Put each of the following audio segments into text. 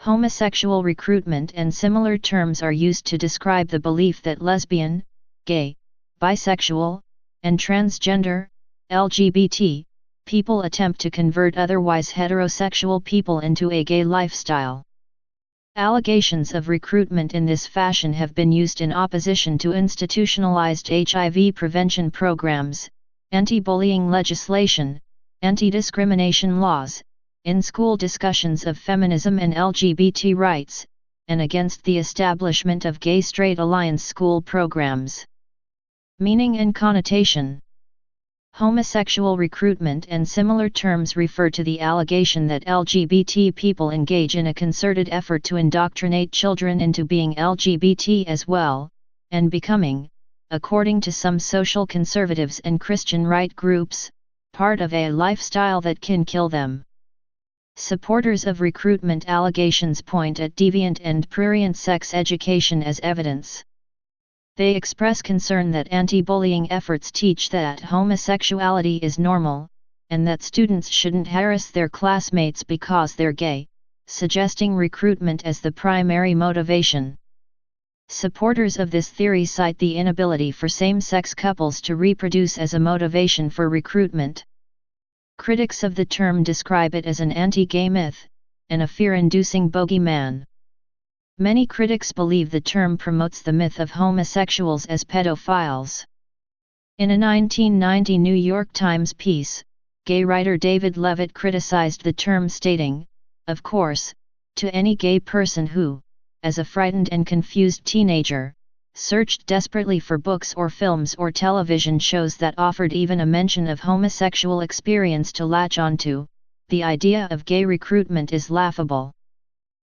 Homosexual recruitment and similar terms are used to describe the belief that lesbian, gay, bisexual, and transgender, LGBT, people attempt to convert otherwise heterosexual people into a gay lifestyle. Allegations of recruitment in this fashion have been used in opposition to institutionalized HIV prevention programs, anti-bullying legislation, anti-discrimination laws, in school discussions of feminism and LGBT rights, and against the establishment of gay-straight alliance school programs. Meaning and connotation. Homosexual recruitment and similar terms refer to the allegation that LGBT people engage in a concerted effort to indoctrinate children into being LGBT as well, and becoming, according to some social conservatives and Christian right groups, part of a lifestyle that can kill them. Supporters of recruitment allegations point at deviant and prurient sex education as evidence. They express concern that anti-bullying efforts teach that homosexuality is normal, and that students shouldn't harass their classmates because they're gay, suggesting recruitment as the primary motivation. Supporters of this theory cite the inability for same-sex couples to reproduce as a motivation for recruitment. Critics of the term describe it as an anti-gay myth, and a fear-inducing bogeyman. Many critics believe the term promotes the myth of homosexuals as pedophiles. In a 1990 New York Times piece, gay writer David Levitt criticized the term, stating, "Of course, to any gay person who, as a frightened and confused teenager, searched desperately for books or films or television shows that offered even a mention of homosexual experience to latch onto, the idea of gay recruitment is laughable.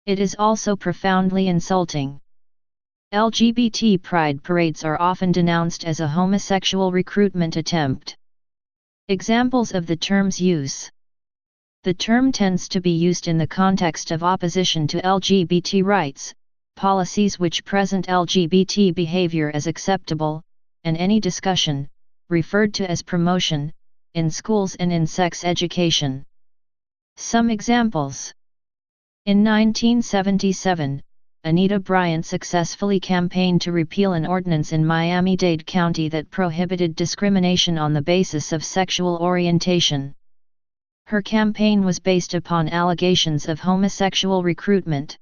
It is also profoundly insulting." LGBT pride parades are often denounced as a homosexual recruitment attempt. Examples of the term's use. The term tends to be used in the context of opposition to LGBT rights, policies which present LGBT behavior as acceptable, and any discussion, referred to as promotion, in schools and in sex education. Some examples. In 1977, Anita Bryant successfully campaigned to repeal an ordinance in Miami-Dade County that prohibited discrimination on the basis of sexual orientation. Her campaign was based upon allegations of homosexual recruitment.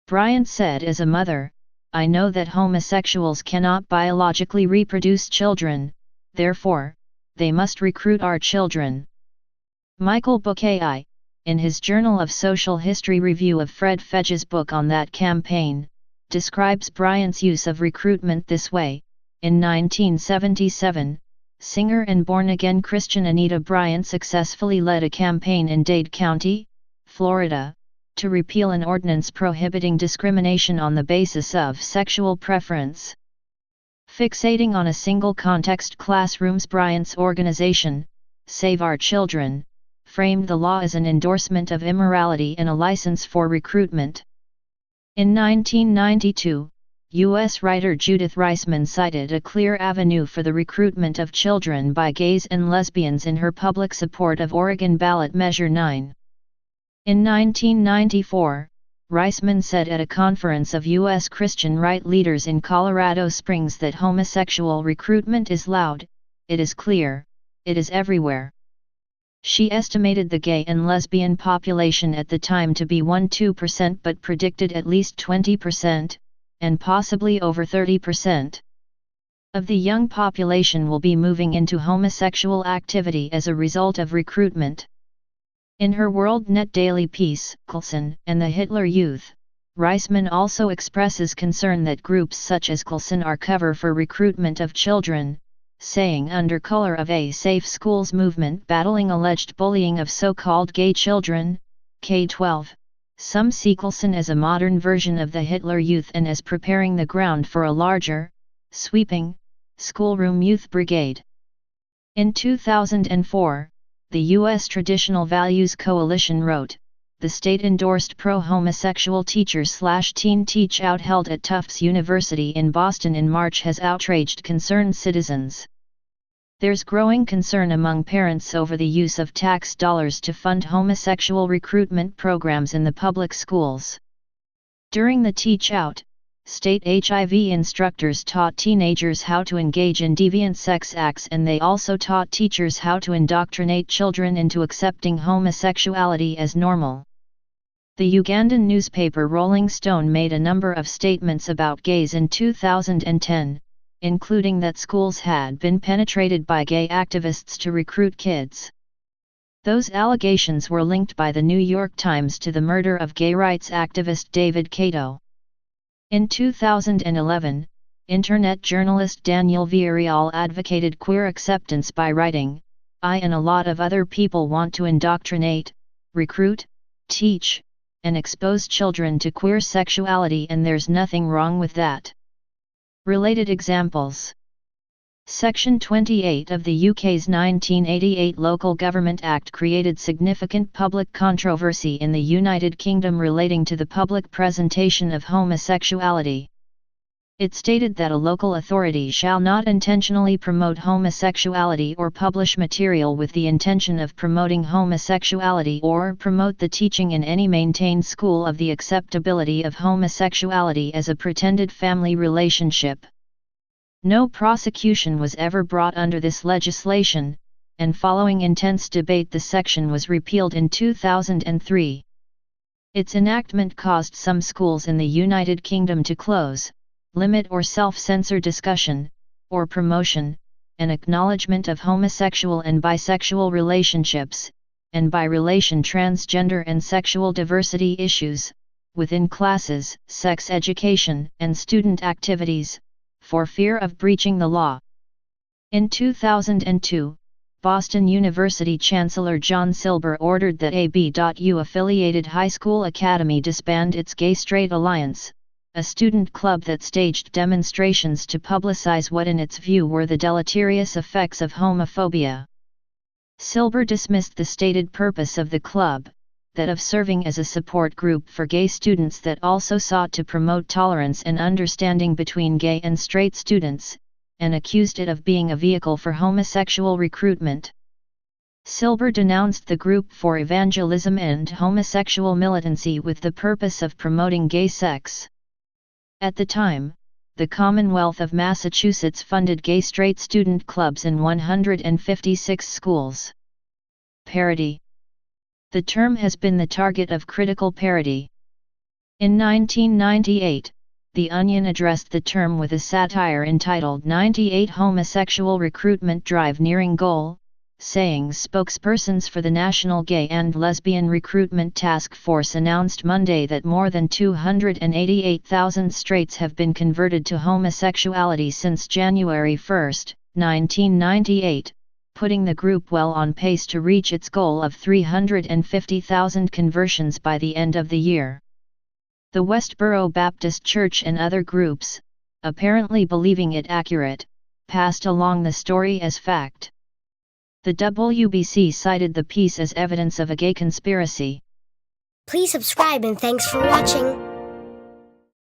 Bryant said, "As a mother, I know that homosexuals cannot biologically reproduce children, therefore, they must recruit our children." Michael Buckeye, in his Journal of Social History review of Fred Fedge's book on that campaign, describes Bryant's use of recruitment this way. In 1977, singer and born-again Christian Anita Bryant successfully led a campaign in Dade County, Florida, to repeal an ordinance prohibiting discrimination on the basis of sexual preference. Fixating on a single context, classrooms, Bryant's organization, Save Our Children, framed the law as an endorsement of immorality and a license for recruitment. In 1992, U.S. writer Judith Reisman cited a clear avenue for the recruitment of children by gays and lesbians in her public support of Oregon Ballot Measure 9. In 1994, Reisman said at a conference of U.S. Christian right leaders in Colorado Springs that homosexual recruitment is loud, it is clear, it is everywhere. She estimated the gay and lesbian population at the time to be 1–2% but predicted at least 20%, and possibly over 30%. Of the young population will be moving into homosexual activity as a result of recruitment. In her WorldNet daily piece, Coulson and the Hitler Youth, Reisman also expresses concern that groups such as Coulson are cover for recruitment of children, saying, under color of a safe schools movement battling alleged bullying of so-called gay children, K-12, some see Coulson as a modern version of the Hitler Youth and as preparing the ground for a larger, sweeping, schoolroom youth brigade. In 2004, the U.S. Traditional Values Coalition wrote, "The state-endorsed pro-homosexual teacher/teen teach out held at Tufts University in Boston in March has outraged concerned citizens. There's growing concern among parents over the use of tax dollars to fund homosexual recruitment programs in the public schools. During the Teach Out, state HIV instructors taught teenagers how to engage in deviant sex acts, and they also taught teachers how to indoctrinate children into accepting homosexuality as normal. The Ugandan newspaper Rolling Stone made a number of statements about gays in 2010, including that schools had been penetrated by gay activists to recruit kids. Those allegations were linked by the New York Times to the murder of gay rights activist David Kato. In 2011, Internet journalist Daniel Villarreal advocated queer acceptance by writing, "I and a lot of other people want to indoctrinate, recruit, teach, and expose children to queer sexuality, and there's nothing wrong with that." Related examples. Section 28 of the UK's 1988 Local Government Act created significant public controversy in the United Kingdom relating to the public presentation of homosexuality. It stated that a local authority shall not intentionally promote homosexuality or publish material with the intention of promoting homosexuality or promote the teaching in any maintained school of the acceptability of homosexuality as a pretended family relationship. No prosecution was ever brought under this legislation, and following intense debate the section was repealed in 2003. Its enactment caused some schools in the United Kingdom to close, limit or self-censor discussion, or promotion, and acknowledgement of homosexual and bisexual relationships, and by relation transgender and sexual diversity issues, within classes, sex education, and student activities, for fear of breaching the law. In 2002, Boston University Chancellor John Silber ordered that a B.U-affiliated high school academy disband its Gay-Straight Alliance, a student club that staged demonstrations to publicize what in its view were the deleterious effects of homophobia. Silber dismissed the stated purpose of the club, that of serving as a support group for gay students that also sought to promote tolerance and understanding between gay and straight students, and accused it of being a vehicle for homosexual recruitment. Silber denounced the group for evangelism and homosexual militancy with the purpose of promoting gay sex. At the time, the Commonwealth of Massachusetts funded gay-straight student clubs in 156 schools. Parody. The term has been the target of critical parody. In 1998, The Onion addressed the term with a satire entitled 98 Homosexual Recruitment Drive Nearing Goal, saying spokespersons for the National Gay and Lesbian Recruitment Task Force announced Monday that more than 288,000 straights have been converted to homosexuality since January 1, 1998, putting the group well on pace to reach its goal of 350,000 conversions by the end of the year. The Westboro Baptist Church and other groups, apparently believing it accurate, passed along the story as fact. The WBC cited the piece as evidence of a gay conspiracy. Please subscribe and thanks for watching.